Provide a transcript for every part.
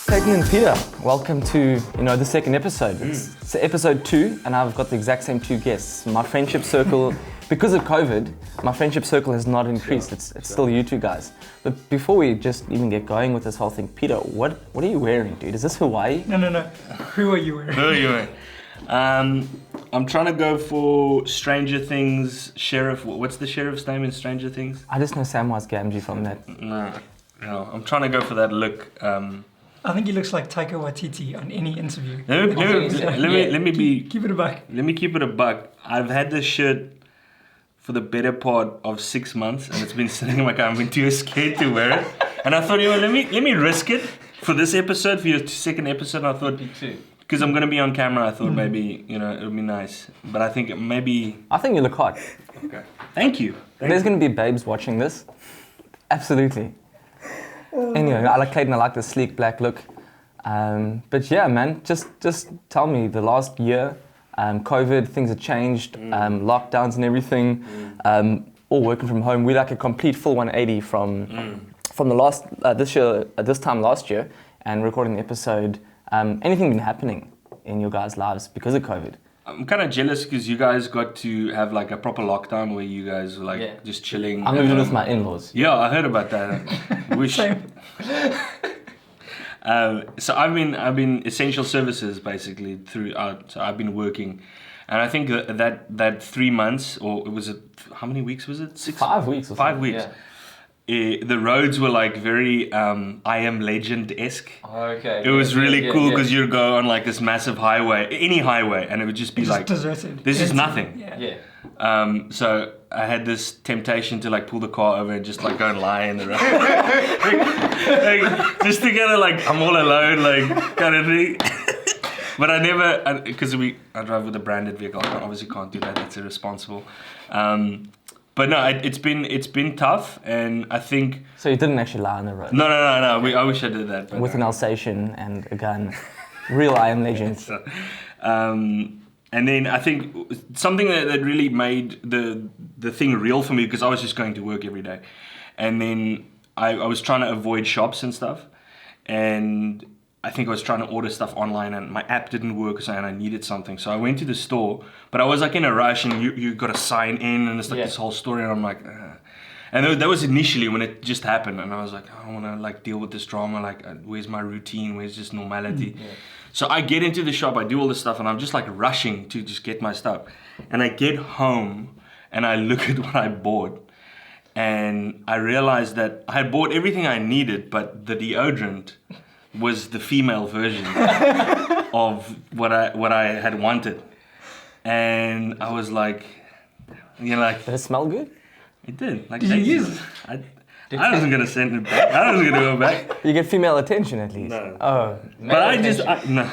Clayton and Peter, welcome to the second episode. It's episode 2, and I've got the exact same 2 guests. My friendship circle, because of COVID, my friendship circle has not increased. It's still you two guys. But before we just even get going with this whole thing, Peter, what are you wearing, dude? Is this Hawaii? No. Who are you wearing? Who are you wearing? I'm trying to go for Stranger Things sheriff. What's the sheriff's name in Stranger Things? I just know Samwise Gamgee from that. No, I'm trying to go for that look. I think he looks like Taika Waititi on any interview. Let me keep it a buck. Let me keep it a buck. I've had this shirt for the better part of 6 months, and it's been sitting in my car. I've been too scared to wear it, and I thought, let me risk it for this episode, for your second episode. I thought, because I'm gonna be on camera, I thought maybe it would be nice. But I think maybe. I think you look hot. Okay. Thank you. There's gonna be babes watching this. Absolutely. Anyway, I like Clayton. I like the sleek black look. But yeah, man, just tell me, the last year, COVID, things have changed, lockdowns and everything, all working from home. We're like a complete full 180 from the last this time last year, and recording the episode. Anything been happening in your guys' lives because of COVID? I'm kind of jealous because you guys got to have like a proper lockdown where you guys were just chilling. I moved in with my in-laws. Yeah, I heard about that. Wish. So I've been essential services basically throughout. So I've been working, and I think that 3 months, or was it, how many weeks was it? 5 weeks. 5 weeks. Yeah. The roads were like very I Am Legend-esque. Okay. It was really cool because you'd go on like this massive highway, any highway, and it would just be like deserted. This is nothing. Yeah. So I had this temptation to like pull the car over and just like go and lie in the road, just to get I'm all alone, like kind of thing. But I never, because I drive with a branded vehicle. I obviously can't do that. That's irresponsible. But no, it's been tough, and I think. So you didn't actually lie on the road? No. I wish I did that. But with an Alsatian and a gun, real I Am Legend. So, and then I think something that really made the thing real for me, because I was just going to work every day, and then I was trying to avoid shops and stuff, and I think I was trying to order stuff online, and my app didn't work, and I needed something. So I went to the store, but I was like in a rush, and you got to sign in, and it's like this whole story, and I'm like, and that was initially when it just happened, and I was like, I don't want to like deal with this drama. Like, where's my routine? Where's just normality? So I get into the shop, I do all this stuff, and I'm just like rushing to just get my stuff. And I get home, and I look at what I bought, and I realized that I had bought everything I needed, but the deodorant was the female version of what I had wanted. And I was like, Did it smell good? It did. Like, did you use it? I wasn't gonna send it back. I wasn't gonna go back. You get female attention at least. No. Oh. But no.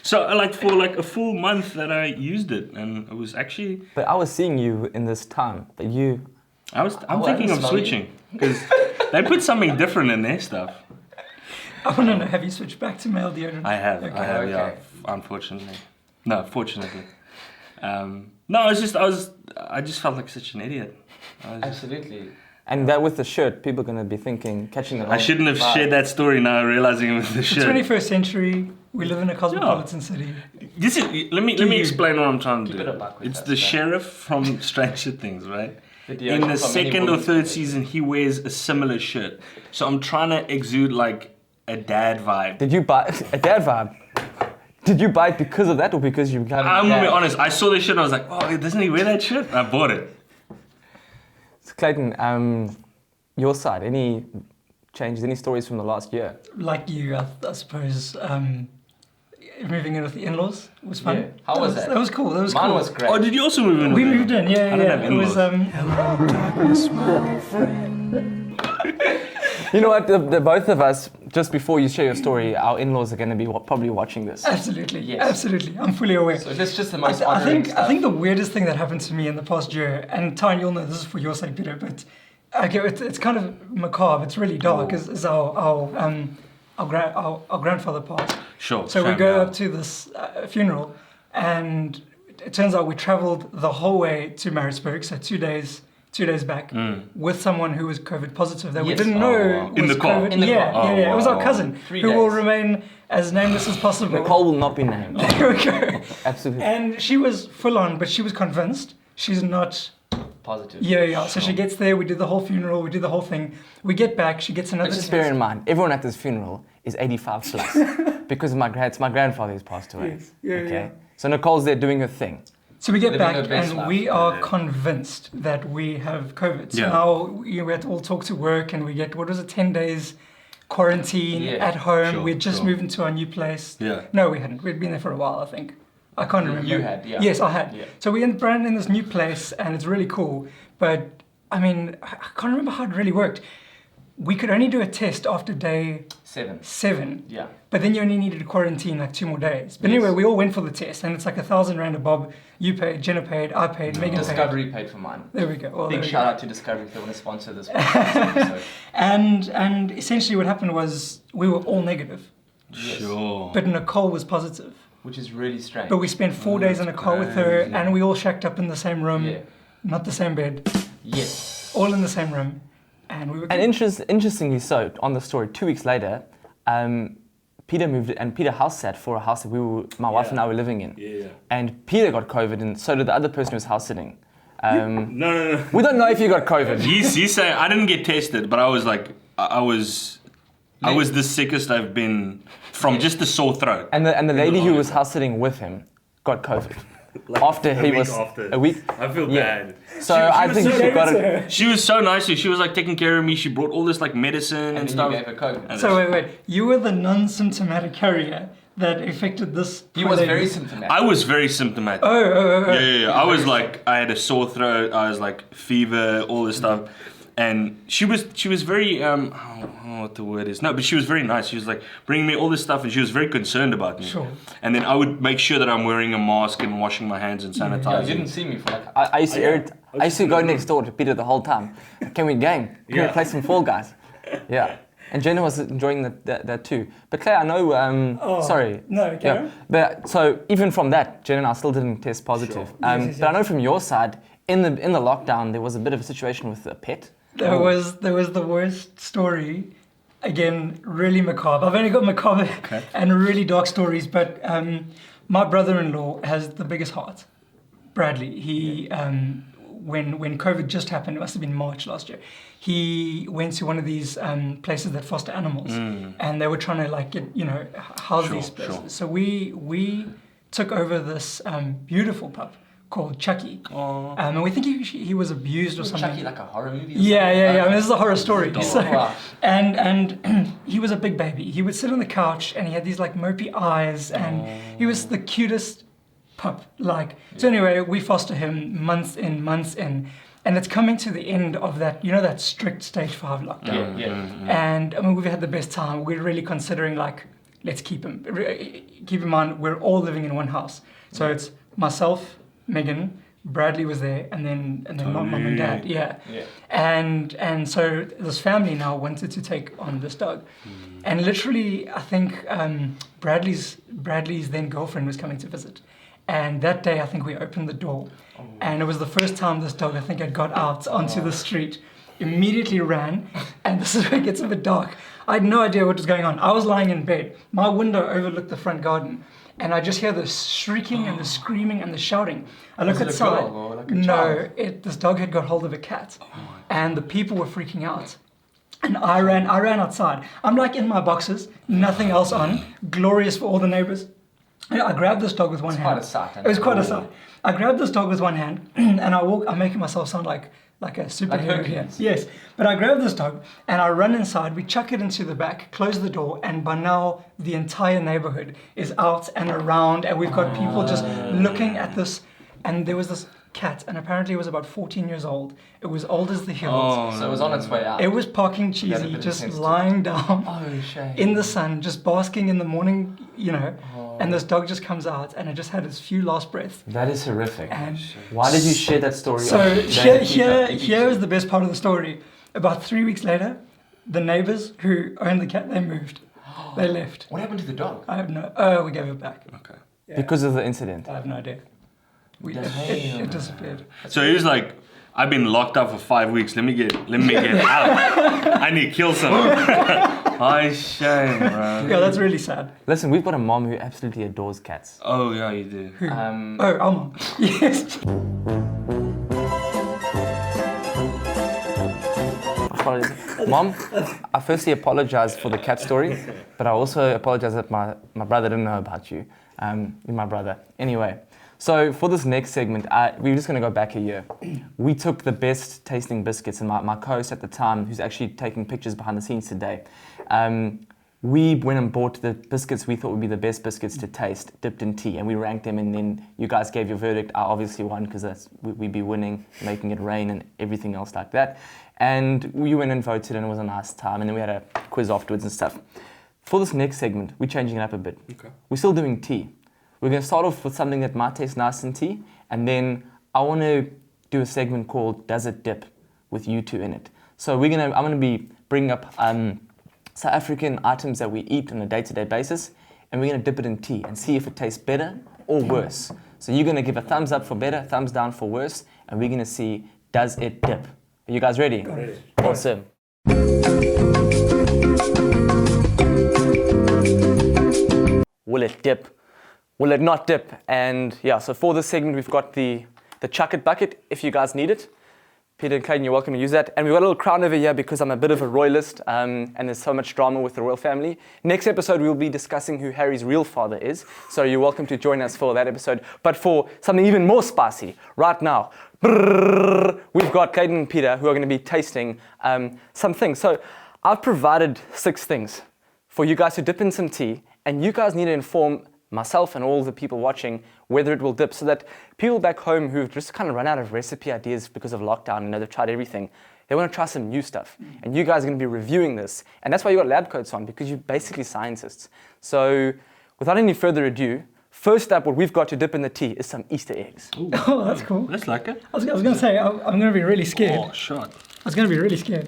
So for like a full month that I used it, and it was actually. But I was seeing you in this time, but you. I'm thinking of switching because they put something different in their stuff. I want to know, have you switched back to male deodorant? I have, yeah, unfortunately. No, fortunately. No, I just felt like such an idiot. Absolutely. And that with the shirt, people are going to be thinking, catching the I shouldn't have shared that story now, realizing it was the shirt. The 21st century, we live in a cosmopolitan city. Let me explain what I'm trying to do. It's the sheriff from Stranger Things, right? In the second or third season, he wears a similar shirt. So I'm trying to exude like a dad vibe. Did you buy a dad vibe? Did you buy it because of that, or because you got it? I'm gonna be honest. I saw this shirt and I was like, oh, doesn't he wear that shirt? I bought it. So Clayton, your side, any changes, any stories from the last year? Like you, I suppose, moving in with the in-laws was fun. Yeah. How was that? That was cool. Mine was great. Oh, did you also move in? We moved in, yeah. I don't have in-laws. It was, hello, darkness, my friend. You know what, the both of us, just before you share your story, our in-laws are going to be probably watching this. Absolutely, Yes. Absolutely. I'm fully aware. So this is just the most I honoring think the weirdest thing that happened to me in the past year, and Tyne, you'll know this is for your sake, Peter, but okay, it's kind of macabre. It's really dark. Is our grandfather passed. Sure. So we go up to this funeral, and it turns out we travelled the whole way to Maritzburg, so 2 days 2 days back with someone who was COVID positive that we Yes. didn't know In was the car? COVID. In the yeah, car. yeah, yeah. It was our wow. cousin 3 who will days. remain as nameless as possible. Nicole will not be named. There we go. Absolutely. And she was full on, but she was convinced she's not. Positive. Yeah. So she gets there, we do the whole funeral, we do the whole thing. We get back, she gets another But just test. bear in mind, everyone at this funeral is 85 plus. Because it's my grandfather who's passed away. Yes. Yeah, okay? yeah. So Nicole's there doing her thing. So we get Living back her best and life. we are convinced that we have COVID. So Yeah. now we had to all talk to work and we get, 10 days quarantine Yeah. at home. Sure, We'd just sure. moved into our new place. Yeah. No, we hadn't. We'd been there for a while, I think. I can't remember. You had, yeah. Yes, I had. Yeah. So we're brand in this new place and it's really cool. But I mean, I can't remember how it really worked. We could only do a test after day 7. Yeah. But then you only needed to quarantine like 2 more days. But Yes. anyway, we all went for the test, and it's like 1,000 rand a bob. You paid, Jenna paid, I paid, Megan paid. Discovery paid for mine. There we go. Well, there Big we shout go. out to Discovery if they want to sponsor this episode. And essentially what happened was we were all negative, Yes. Sure. but Nicole was positive. Which is really strange. But we spent 4 days in a car with her, crazy. and we all shacked up in the same room, Yeah. not the same bed, Yes. all in the same room, and we were. And interestingly so, on the story, 2 weeks later, Peter moved and Peter house sat for a house that my wife and I were living in. Yeah. And Peter got COVID, and so did the other person who was house sitting. No. We don't know if you got COVID. He's saying I didn't get tested, but I was like, I was the sickest I've been from just the sore throat. And the lady who was longest. house sitting with him got COVID. Like, after a he week was after. a week. I feel Yeah. bad. So She I was think so she got nice to it. her. She was so nice. She was like taking care of me. She brought all this like medicine and And then stuff. you gave her COVID. And So wait, you were the non-symptomatic carrier that affected this. He was lady. very symptomatic. I was very symptomatic. Oh. Yeah. I was like, I had a sore throat. I was like fever, all this stuff. And she was very I don't know what the word is. No, but she was very nice. She was like bringing me all this stuff, and she was very concerned about me. Sure. And then I would make sure that I'm wearing a mask and washing my hands and Yeah, sanitizing. you didn't see me for like. I used to I used to go next door to Peter the whole time. Can we game? Can we Yeah. play some Fall Guys? Yeah. And Jenna was enjoying that too. But Claire, I know. Sorry. No, carry on. But so even from that, Jenna and I still didn't test positive. Yes. But I know from your side, in the lockdown, there was a bit of a situation with a pet. There was the worst story. Again, really macabre. I've only got macabre and really dark stories, but my brother-in-law has the biggest heart. Bradley. He when COVID just happened, it must have been March last year. He went to one of these places that foster animals, and they were trying to like get house Sure, these places. sure. So we took over this beautiful pup called Chucky, and we think he was abused or something. Chucky like a horror movie? Yeah. I mean, this is a horror story. Oh, So, wow. and he was a big baby. He would sit on the couch and he had these like mopey eyes, and he was the cutest pup. So anyway, we foster him months in, and it's coming to the end of that that strict stage 5 lockdown. Yeah. And I mean, we've had the best time. We're really considering let's keep him. Keep in mind, we're all living in one house, so it's myself, Megan, Bradley was there, and then mom and dad. Yeah. And so this family now wanted to take on this dog, and literally I think Bradley's then girlfriend was coming to visit, and that day I think we opened the door, and it was the first time this dog I think had got out onto the street. Immediately ran, and this is where it gets a bit dark. I had no idea what was going on. I was lying in bed. My window overlooked the front garden, and I just hear the shrieking and the screaming and the shouting. I look Was it a outside. girl or like a No, child? this dog had got hold of a cat, and the people were freaking out. And I ran outside. I'm like in my boxes, nothing else on, glorious for all the neighbors. I grabbed this dog with one hand. quite a sight, It was quite a sight. I grabbed this dog with one hand, and I'm making myself sound like a superhero here. Hercules. Yes, but I grab this dog and I run inside. We chuck it into the back, close the door, and by now the entire neighborhood is out and around, and we've got people just looking at this. And there was this cat, and apparently it was about 14 years old. It was old as the hills. So it was on its way out. It was parking had a cheesy, bit of just sense to it. lying down Oh, shame. in the sun, just basking in the morning, And this dog just comes out, and it just had its few last breaths. That is horrific. And Why did you share that story? so on here is the best part of the story. About 3 weeks later, the neighbors who owned the cat, they moved. They left. What happened to the dog? I have no. We gave it back. Okay. Because of the incident. I have no idea. It Damn. disappeared. So he was like, I've been locked up for 5 weeks. Let me get out. I need to kill someone. Oh, shame, bro. Yeah, that's really sad. Listen, we've got a mom who absolutely adores cats. Oh, yeah, you do. Oh, Mom. Yes. Mom, I firstly apologize for the cat story, but I also apologize that my brother didn't know about you. You're my brother. Anyway, so for this next segment, we're just going to go back a year. We took the best tasting biscuits, and my co-host at the time, who's actually taking pictures behind the scenes today, we went and bought the biscuits we thought would be the best biscuits to taste, dipped in tea, and we ranked them, and then you guys gave your verdict. I obviously won because we'd be winning, making it rain and everything else like that. And we went and voted, and it was a nice time, and then we had a quiz afterwards and stuff. For this next segment, we're changing it up a bit. Okay. We're still doing tea. We're going to start off with something that might taste nice in tea, and then I want to do a segment called Does It Dip with you two in it. So I'm going to be bringing up South African items that we eat on a day-to-day basis, and we're going to dip it in tea and see if it tastes better or worse. So you're going to give a thumbs up for better, thumbs down for worse, and we're going to see, does it dip? Are you guys ready? Ready. Awesome. Will it dip? Will it not dip? And yeah, so for this segment, we've got the chuck it bucket, if you guys need it. Peter and Clayton, you're welcome to use that. And we've got a little crown over here because I'm a bit of a royalist, and there's so much drama with the royal family. Next episode, we'll be discussing who Harry's real father is. So you're welcome to join us for that episode. But for something even more spicy, right now, we've got Clayton and Peter who are going to be tasting some things. So I've provided 6 things for you guys to dip in some tea, and you guys need to inform myself and all the people watching whether it will dip, so that people back home who've just kind of run out of recipe ideas because of lockdown, they've tried everything, they want to try some new stuff. And you guys are going to be reviewing this, and that's why you got lab coats on, because you're basically scientists. So without any further ado, first up, what we've got to dip in the tea is some Easter eggs. Ooh, Oh, that's cool. that's like it. I was going to say, I'm going to be really scared. Oh, shot. I was going to be really scared.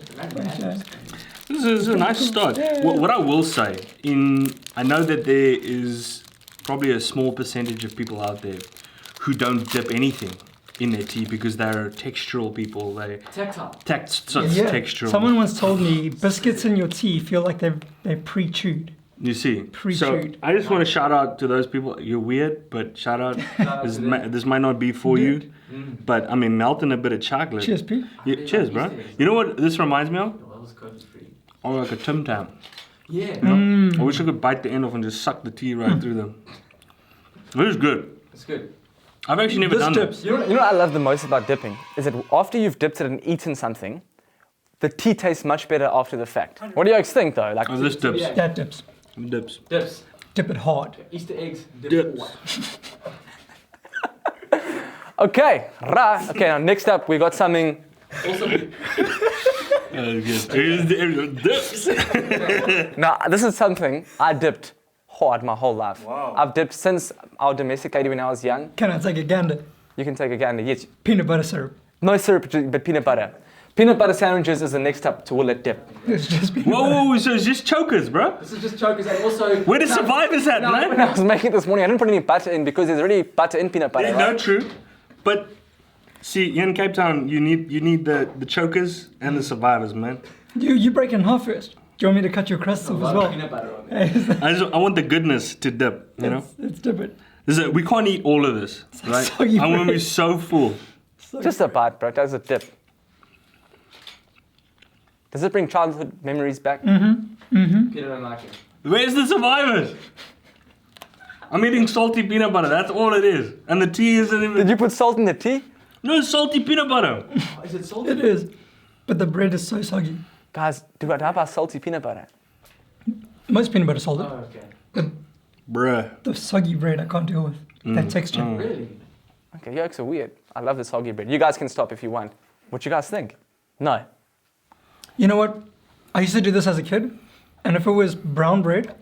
This is a nice start. What I will say, I know that there is probably a small percentage of people out there who don't dip anything in their tea because they're textural people. Tactile. Textural. Someone once told me biscuits in your tea feel like they're pre-chewed. You see. So Pre-chewed. I just want to shout out to those people. You're weird, but shout out. This might not be for you, but I mean, melting a bit of chocolate. Cheers, Pete. Yeah, cheers, bro. You know what this reminds me of? Well, that was code free. Oh, like a Tim Tam. Yeah. I wish I could bite the end off and just suck the tea right through them. It is good. It's good. I've actually never This done dips. that. You know what I love the most about dipping is that after you've dipped it and eaten something, the tea tastes much better after the fact. What do you guys think though? Like, Oh, this dips. Yeah. That dips. Dips. Dips. Dip it hard. Easter eggs. Dips. okay, okay. Now next up, we got something. Also, Dips. Now this is something I dipped hard my whole life. Wow. I've dipped since our domestic lady when I was young. Can I take a gander? You can take a gander. Yes, Peanut butter syrup. no syrup, but peanut butter. Peanut butter sandwiches is the next up to will it dip. It's just peanut butter. Whoa, so it's just chokers, bro. this is just chokers, and also. Where the survivors at, No, man? When I was making it this morning, I didn't put any butter in because there's already butter in peanut butter. Yeah, Right? no, true. But see, here in Cape Town, you need the chokers and the survivors, man. You break it in half first. Do you want me to cut your crusts off as well? Peanut butter on there. I want the goodness to dip, you know. Let's dip it. We can't eat all of this, right? soggy I'm gonna be bread. so full. Just a bite, bro. Does it dip? Does it bring childhood memories back? Peter don't like it. Where's the survivors? I'm eating salty peanut butter. That's all it is, and the tea isn't even. Did you put salt in the tea? No, salty peanut butter. Oh, is it salty? It is. But the bread is so soggy. Guys, do I have salty peanut butter? Most peanut butter is salted. Oh, okay. Bruh. The soggy bread I can't deal with. That texture. Really? Okay, yolks are weird. I love the soggy bread. You guys can stop if you want. What you guys think? No. You know what? I used to do this as a kid. And if it was brown bread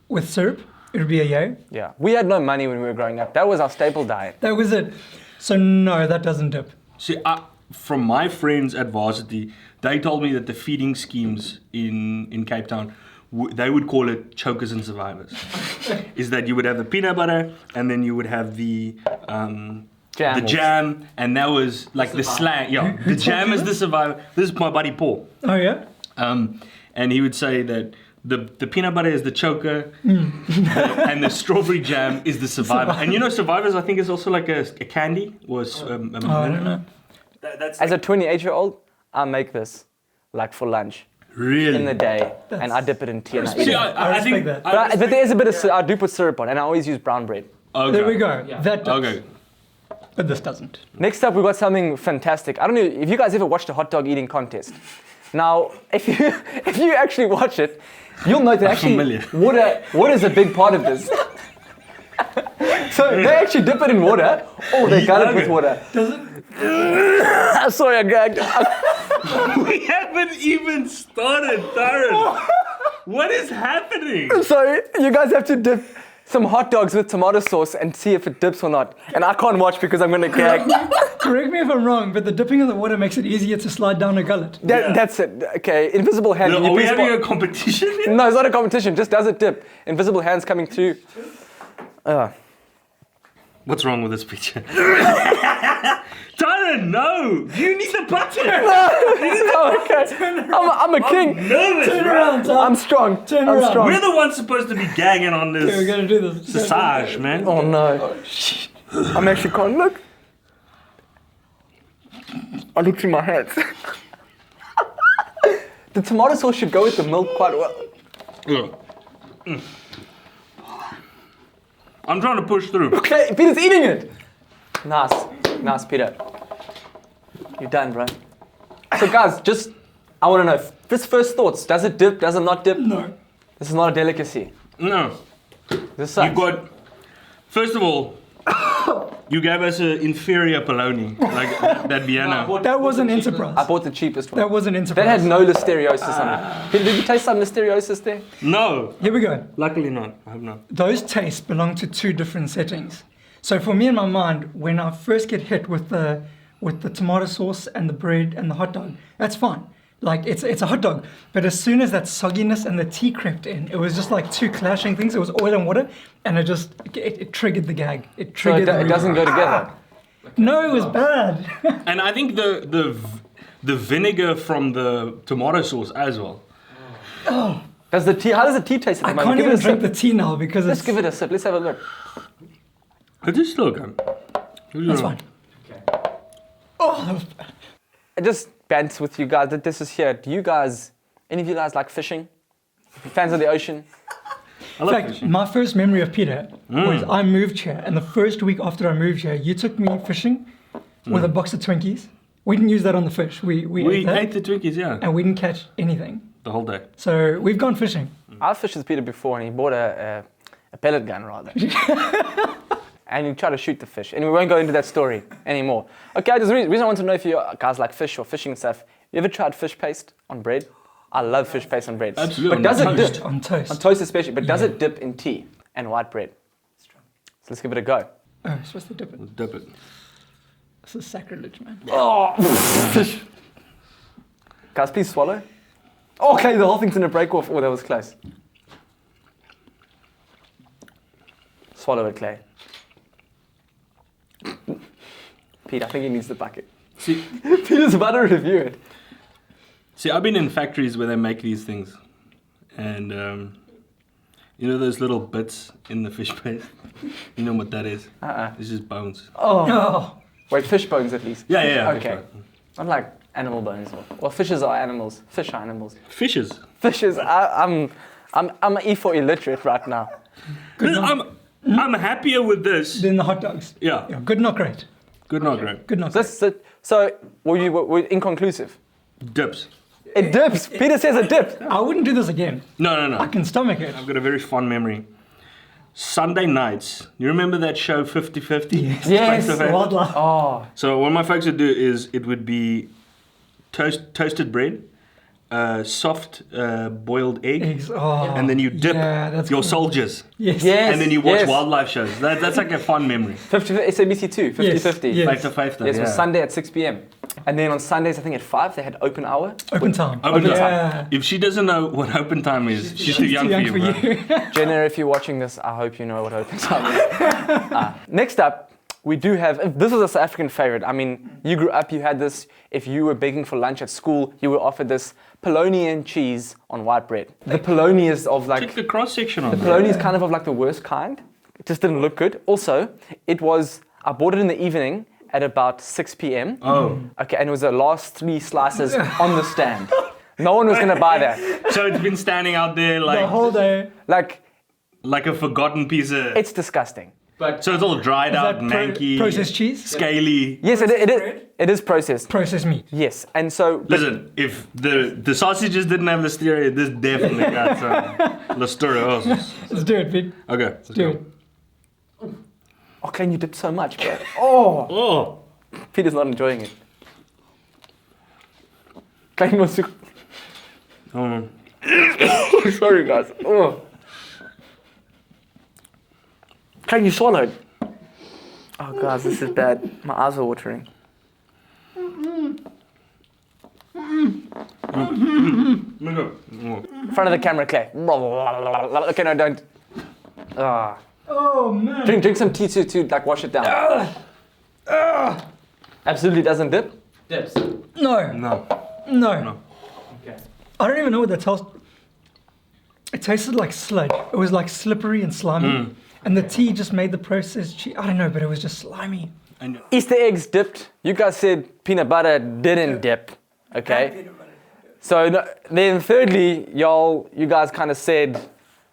with syrup, it would be a yay. Yeah. We had no money when we were growing up. That was our staple diet. That was it. So no, that doesn't dip. See, from my friends at varsity, they told me that the feeding schemes in Cape Town, they would call it chokers and survivors. Is that you would have the peanut butter and then you would have the Jam. the jam, and that was like the slang. Yeah, the jam is the survivor. This is my buddy Paul. Oh yeah. And he would say that the peanut butter is the choker, and the strawberry jam is the survivor. And you know, survivors, I think, is also like a candy. Was I don't know. That's As a 28-year-old, I make this like for lunch really in the day, and I dip it in tea and I eat See, it. I respect think that. But there is a bit of I do put syrup on, and I always use brown bread. Okay. There we go. Yeah. That does. Okay. But this doesn't. Next up, we've got something fantastic. I don't know if you guys ever watched a hot dog eating contest. Now, if you actually watch it, you'll know that actually familiar. water is a big part of this. So they actually dip it in water, or they gut it with water. Does it? Sorry, I gagged. We haven't even started, Darren. What is happening? So you guys have to dip some hot dogs with tomato sauce and see if it dips or not. And I can't watch because I'm gonna gag. Correct me if I'm wrong, but the dipping of the water makes it easier to slide down a gullet. That's it. Okay, invisible hand. No, Can you are we please having spot- a competition here? No, it's not a competition. Just does it dip? Invisible hands coming through. What's wrong with this picture? Darren, no! You need a button! Oh, okay. I'm a king. Nervous, Turn bro. around, Tom. I'm strong. Turn I'm around. strong. We're the ones supposed to be gagging on Okay, we're this gonna do this. massage, man. Oh no. I'm actually can't look. I look through my hands. The tomato sauce should go with the milk quite well. Look. I'm trying to push through. Okay, Peter's eating it. Nice, Peter. You're done, bro. So guys, I want to know, just first thoughts. Does it dip? Does it not dip? No. This is not a delicacy. No. This sucks. You got. First of all, you gave us an inferior polony. Like that Vienna. That was an enterprise. I bought the cheapest one. That was an enterprise. That had no listeriosis on it. Peter, did you taste some listeriosis there? No. Here we go. Luckily not. I hope not. Those tastes belong to two different settings. So for me in my mind, when I first get hit with the tomato sauce and the bread and the hot dog, that's fine. Like it's a hot dog. But as soon as that sogginess and the tea crept in, it was just like two clashing things. It was oil and water, and it triggered the gag. It So triggered. it doesn't go together. No, it was bad. And I think the vinegar from the tomato sauce as well. How does the tea taste at the I moment? can't Give it even a drink sip. the tea now because Let's it's. give it a sip. Let's have a look. It is still good. That's fine. Okay. Oh, that was bad. I just bant with you guys that this is here. Do you guys, any of you guys like fishing? Fans of the ocean? I In love fact, fishing. my first memory of Peter was I moved here, and the first week after I moved here, you took me fishing with a box of Twinkies. We didn't use that on the fish. We We ate that, ate the Twinkies, yeah, and we didn't catch anything. the whole day. So we've gone fishing. I fished with Peter before and he bought a pellet gun rather. And he tried to shoot the fish. And we won't go into that story anymore. Okay, the reason I want to know if you guys like fish or fishing and stuff, you ever tried fish paste on bread? I love fish paste on bread. Absolutely. But does it Toast, dip? on toast. On toast especially, but does Yeah. it dip in tea and white bread? So let's give it a go. Oh, you're supposed to dip it. We'll dip it. This is sacrilege, man. Guys, please swallow. Okay, the whole thing's gonna break off. Oh, that was close. Swallow it, Clay. Pete, I think he needs the bucket. See, Peter's about to review it. I've been in factories where they make these things, and you know those little bits in the fish paste. You know what that is? It's just bones. Oh, Wait, fish bones at least. Yeah. Okay. Not like animal bones. Well, fishes are animals. Fish are animals. Fishes. Fishes. I'm an E4 illiterate right now. I'm happier with this. then the hot dogs. Yeah. Yeah, good, not great. Good, not great. Good, not great. So were inconclusive? Dips. It dips. Peter says it dips. I wouldn't do this again. No. I can stomach it. I've got a very fond memory. Sunday nights. You remember that show 50-50? Yes. Face to Face? Wildlife. Oh, So what my folks would do is it would be toasted bread, soft boiled egg, Eggs. Oh, and then you dip yeah, that's your cool. soldiers, Yes. yes. and then you watch yes. wildlife shows. That's like a fun memory. 50, SABC2, 50-50. Yes, yes. Face to face, though. Yes, it yeah. was Sunday at 6 p.m. And then on Sundays, I think at 5, they had open hour. Open time. Open time. Yeah. If she doesn't know what open time is, she's too young, for you, bro. Jenna, if you're watching this, I hope you know what open time is. Next up, we do have, this is a South African favorite. I mean, you grew up, you had this. If you were begging for lunch at school, you were offered this polony and cheese on white bread. The polony is of like, Check the cross section on the that. polony is kind of like the worst kind. It just didn't look good. Also, I bought it in the evening at about 6 p.m. Oh. Okay, and it was the last 3 slices on the stand. No one was going to buy that. So it's been standing out there The whole day. Like, like a forgotten piece of... it's disgusting. But So it's all dried Is out, that manky, processed cheese? scaly. Yes, it is processed. Processed meat. Yes, and so... Listen, if the sausages didn't have listeria, this definitely got some listeriosis. Let's do it, Pete. Okay, let's Do go. it. Oh, Clayton, you dipped so much, bro. Oh, Oh, Peter's not enjoying it. Clayton wants to... Sorry, guys. Oh. Clayton, you swallowed. Oh, guys, this is bad. My eyes are watering. let me go. In front of the camera, Clay. Okay, no, don't. Ah. Oh, man. Drink some tea to like wash it down. Absolutely doesn't dip. dips. No. No. No. Okay. I don't even know what that tastes. It tasted like sludge. It was like slippery and slimy. And the tea just made the processed cheese. I don't know, but it was just slimy. And Easter eggs dipped. You guys said peanut butter didn't dip. Okay. So then thirdly, you guys kind of said,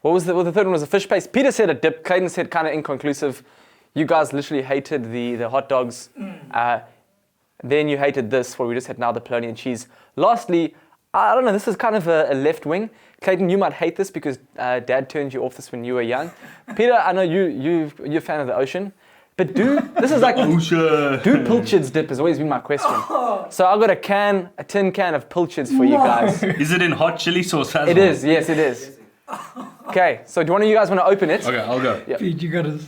what was the third one? Was a fish paste. Peter said it dipped. Clayton said kind of inconclusive. You guys literally hated the hot dogs. Then you hated this, what we just had now, the polony and cheese. Lastly, I don't know, this is kind of a left wing. Clayton, you might hate this because Dad turned you off this when you were young. Peter, I know you're a fan of the ocean. But this is like, do pilchards dip has always been my question. So I've got a tin can of pilchards for you guys. is it in hot chili sauce as It well? is, yes it is. Okay, so do one of you guys want to open it? Okay, I'll go. Yeah. Pete, you got us.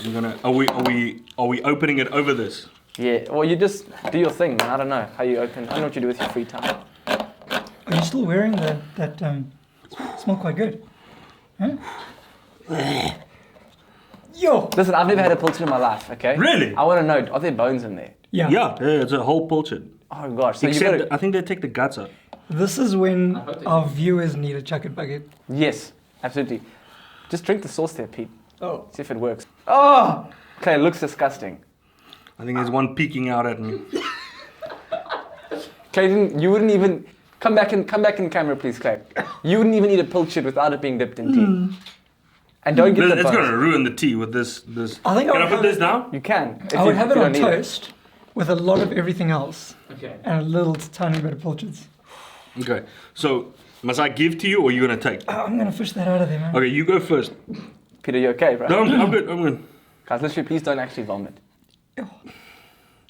I'm gonna. Are we opening it over this? Yeah, well you just do your thing, man. I don't know how you open. I don't know what you do with your free time. Are you still wearing that? Smell quite good. Huh? Yo. Listen, I've never had a pilchard in my life, okay? Really? I want to know, are there bones in there? Yeah. Yeah, it's a whole pilchard. Oh gosh, so you Except got I think they take the guts out. This is when hope they our viewers need a chucket bucket. Yes, absolutely. Just drink the sauce there, Pete. Oh. See if it works. Oh! Okay, it looks disgusting. I think there's one peeking out at me. Clayton, you wouldn't even... Come back in camera, please, Clay. You wouldn't even eat a pilchard without it being dipped in tea. And don't get the It's bones. gonna ruin the tea with this. I think Can I I would put have this it- down? You can. If I would have if it you on don't need toast with a lot of everything else Okay. and a little tiny bit of pilchards. Okay. So must I give to you or are you gonna take? Oh, I'm gonna fish that out of there, man. Okay, you go first. Peter, you okay, bro? No, I'm good. I'm good. Guys, literally, please don't actually vomit. I'm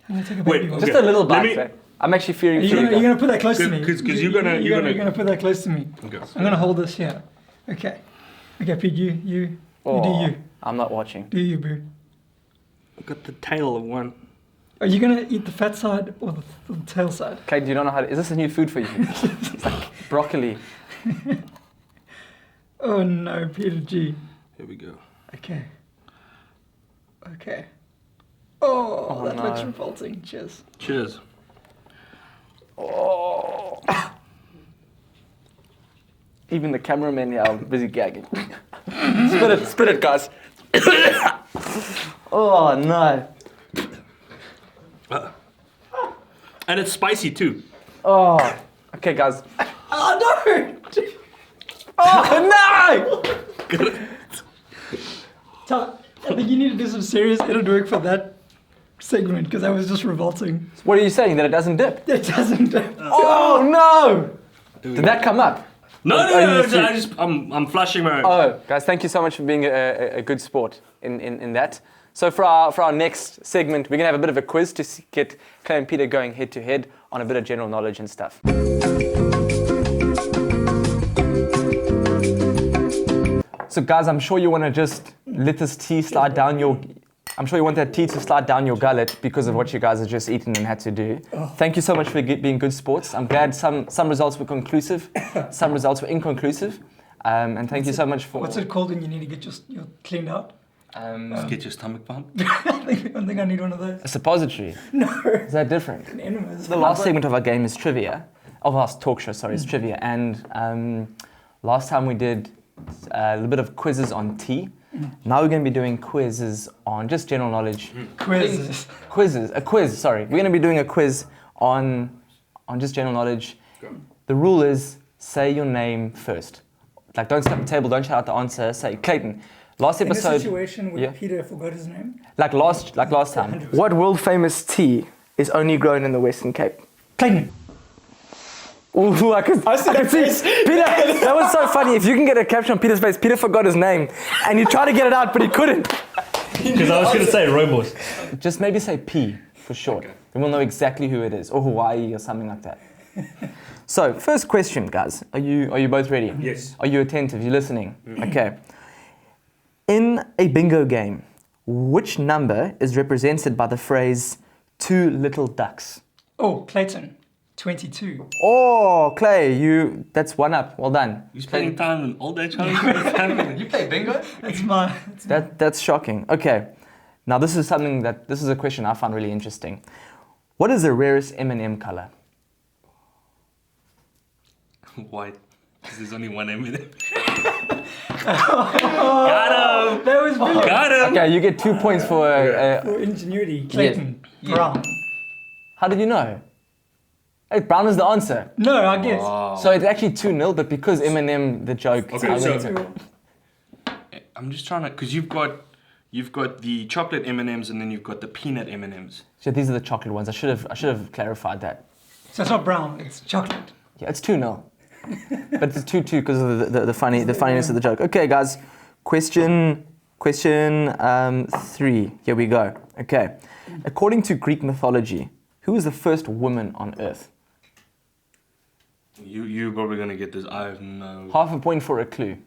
gonna take a Wait, baby one. okay. Just a little Let bite, me- Clay. I'm actually fearing for You're you. gonna put that close to me. 'Cause you're gonna- You're gonna put that close to me. Okay. I'm gonna hold this here. Okay. Okay, Pete, you do you. I'm not watching. Do you, boo. I've got the tail of one. Are you gonna eat the fat side or the tail side? Clay, do you not know how to... Is this a new food for you? It's like broccoli. Oh no, Peter G. Here we go. Okay. Okay. Oh, that no. looks revolting. Cheers. Cheers. Oh. Even the cameramen here are busy gagging. Spit it, guys. Oh no. And it's spicy too. Oh. Okay, guys. Oh no! Oh no! I think you need to do some serious edit work for that segment because that was just revolting. What are you saying? That it doesn't dip? It doesn't. Oh no! Did that come up? No, Oh, no, you see- I'm flashing my. Oh, guys, thank you so much for being a good sport in that. So for our next segment, we're gonna have a bit of a quiz to get Clay and Peter going head to head on a bit of general knowledge and stuff. So guys, I'm sure you want to just let this tea slide down your... I'm sure you want that tea to slide down your gullet because of what you guys have just eaten and had to do. Thank you so much for being good sports. I'm glad some results were conclusive, some results were inconclusive. And thank you so much for... What's it called when you need to get your cleaned out? Get your stomach pumped. I think I need one of those. A suppository. No. Is that different? An enema is The last segment of our game is trivia. Of our talk show, sorry, is trivia. And last time we did a little bit of quizzes on tea. Now we're going to be doing quizzes on just general knowledge. quizzes. A quiz, sorry. We're going to be doing a quiz on just general knowledge. The rule is say your name first. Like, don't step the table, don't shout out the answer. Say, Clayton, last In a episode... situation where Yeah. Peter forgot his name. Like last time. 100%. What world famous tea is only grown in the Western Cape? Clayton. Ooh, I could see. Peter, that was so funny. If you can get a caption on Peter's face, Peter forgot his name. And he tried to get it out, but he couldn't. Because I was going to say robot. Just maybe say P for short. Okay. Then we'll know exactly who it is. Or Hawaii or something like that. So, first question, guys. Are you both ready? Yes. Are you attentive? You listening? Okay. In a bingo game, which number is represented by the phrase two little ducks? Oh, Clayton. 22. Oh, Clay, that's one up. Well done. You spending time in all day challenge? You play bingo? That's shocking. Okay. Now this is a question I found really interesting. What is the rarest Eminem color? White. 'Cause there's only one Eminem. That was brilliant. Got him! Okay, you get 2 points for For ingenuity. Clayton. Yeah. Brown. how did you know? Hey, brown is the answer. No, I guess. Wow. So it's actually 2-0, but because Eminem, the joke. Okay, I so- went to- I'm just trying to, because you've got the chocolate M&Ms and then you've got the peanut M&Ms. So these are the chocolate ones. I should have clarified that. So it's not brown, it's chocolate. Yeah, it's 2-0. But it's 2-2 because of the funniness of the joke. Okay, guys. Question 3. Here we go. Okay. According to Greek mythology, who was the first woman on Earth? You're probably going to get this. I have no... Half a point for a clue.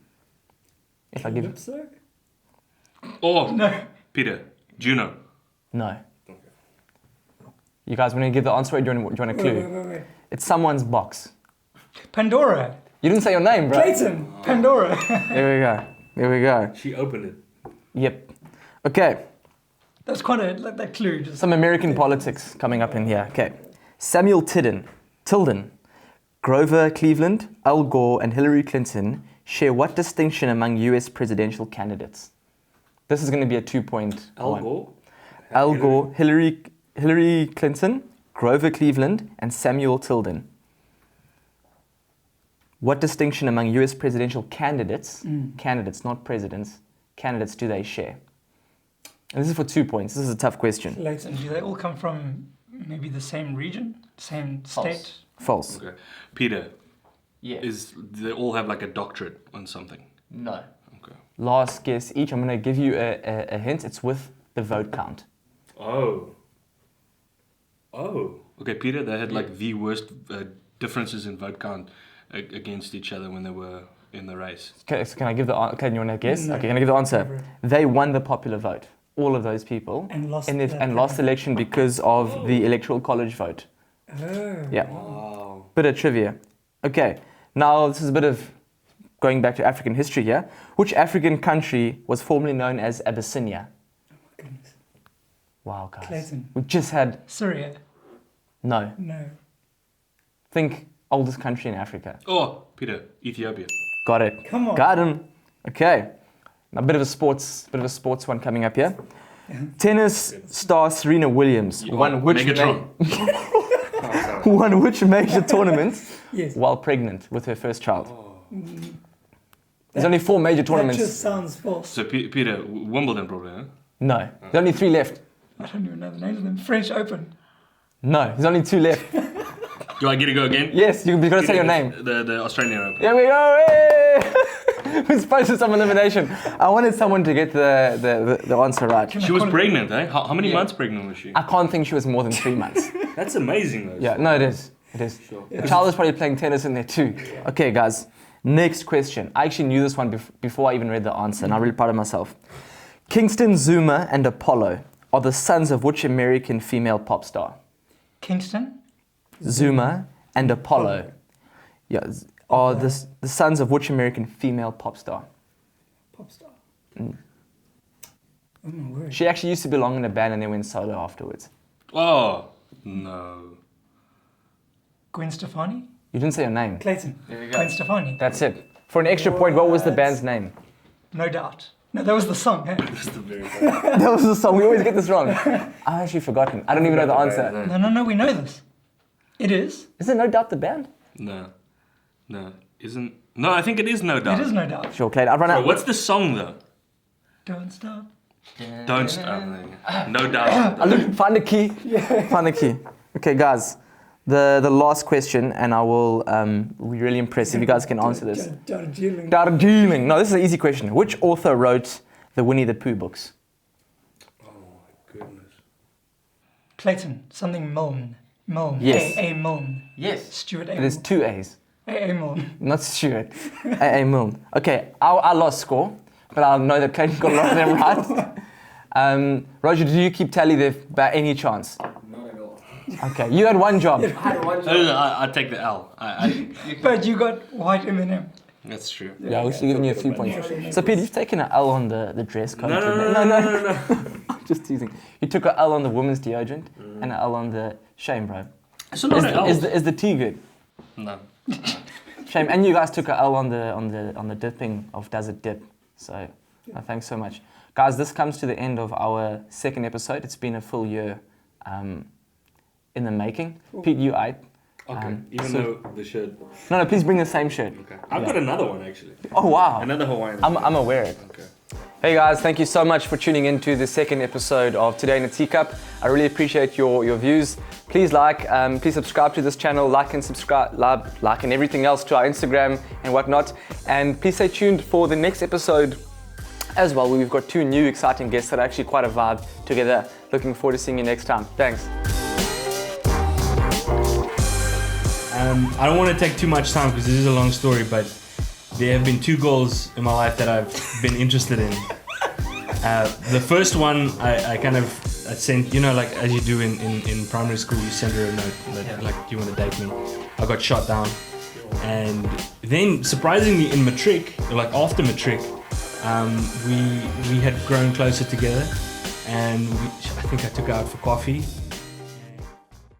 If I give Calypso? Oh! No. Peter. Juno. no. You guys want to give the answer or do you want a clue? Wait. It's someone's box. Pandora. You didn't say your name, bro. Clayton. Pandora. There we go. She opened it. Yep. Okay. That's quite that clue. Just Some American politics coming up in here. Okay. Samuel Tilden, Grover Cleveland, Al Gore, and Hillary Clinton share what distinction among US presidential candidates? This is going to be a 2-point Al one. Gore? Al Gore, Hillary Clinton, Grover Cleveland, and Samuel Tilden. What distinction among US presidential candidates, candidates, not presidents, candidates do they share? And this is for 2 points. This is a tough question. Clayton. Do they all come from maybe the same region? Same state? False. Okay. Peter, Yeah. they all have like a doctorate on something? No. Okay. Last guess each. I'm going to give you a hint. It's with the vote count. Oh. Okay, Peter, they had like the worst differences in vote count against each other when they were in the race. Okay, so can I give the answer? Okay, you want to guess? No. Okay, can I give the answer? Never. They won the popular vote. All of those people. And lost And, the lost the election because of the electoral college vote. Oh. Yeah. Wow. Bit of trivia. Okay, now this is a bit of going back to African history here. Which African country was formerly known as Abyssinia? Goodness. Wow, guys. Clayton. We just had... Syria. No. No. Think oldest country in Africa. Oh, Peter, Ethiopia. Got it. Come on. Got him. Okay. Now, a bit of a sports one coming up here. Tennis star Serena Williams won which Megatron. won which major tournament Yes. while pregnant with her first child? There's only 4 major tournaments. That just sounds false. So Peter, Wimbledon probably, huh? No. There's only 3 left. I don't even know the names of them. French Open. No. There's only 2 left. Do I get to go again? Yes, you've got to say your name. The Australian Open. Here we go. Hey! We're supposed to some elimination. I wanted someone to get the answer right. She was pregnant, eh? How many months pregnant was she? I can't think she was more than 3 months. That's amazing, though. Yeah, no, it is. It is. Sure. The child is probably playing tennis in there too. Okay, guys. Next question. I actually knew this one before I even read the answer, and I'm really proud of myself. Kingston, Zuma, and Apollo are the sons of which American female pop star? Kingston. Zuma and Apollo. Yeah, are the sons of which American female pop star? Pop star. Oh my word. She actually used to belong in a band and then went solo afterwards. Oh, no. Gwen Stefani? You didn't say her name. Clayton. There you go. Gwen Stefani. That's it. For an extra point, what was the band's name? No doubt. No, that was the song. Hey? That's the very best. That was the song. We always get this wrong. I've actually forgotten. I don't even know the answer. No, we know this. It is. Is it No Doubt the band? No. Isn't... No, I think it is No Doubt. It is No Doubt. Sure, Clayton. I've run Bro, out. what's the song, though? Don't stop. Don't stop. No Doubt. Look, find the key. Find the key. Okay, guys. The last question, and I will be really impressed if you guys can answer this. Darjeeling. No, this is an easy question. Which author wrote the Winnie the Pooh books? Oh my goodness. Clayton. Something Milne. Milne. Yes. A. Milne. Yes. Stuart A. There's two A's. A. Milne. Not Stuart. A. Milne. Okay, I lost score, but I know that Clayton got a lot of them right. Roger, do you keep tally there by any chance? Not at all. Okay, you had one job. I had one job. No, I take the L. But you got white Eminem. That's true. Yeah, we should give you a few points. So, Pete, you've taken an L on the dress code. No. I'm just teasing. You took an L on the women's deodorant and an L on the shame, bro. It's a lot of L's. Is the tea good? No. Shame. And you guys took an L on the dipping of Does It Dip. So, thanks so much. Guys, this comes to the end of our second episode. It's been a full year in the making. Pete, you ate. Okay, even so- though the shirt... No, please bring the same shirt. Okay. I've got another one, actually. Oh, wow. Another Hawaiian. I'm aware of it. Okay. Hey guys, thank you so much for tuning in to the second episode of Today in a Teacup. I really appreciate your views. Please please subscribe to this channel, like and subscribe, like and everything else to our Instagram and whatnot. And please stay tuned for the next episode as well, where we've got two new exciting guests that are actually quite a vibe together. Looking forward to seeing you next time. Thanks. I don't want to take too much time because this is a long story, but there have been two girls in my life that I've been interested in. The first one, I sent, like as you do in primary school, you send her a note that, like, do you want to date me? I got shot down. And then surprisingly in matric, like after matric, we had grown closer together, and I think I took her out for coffee.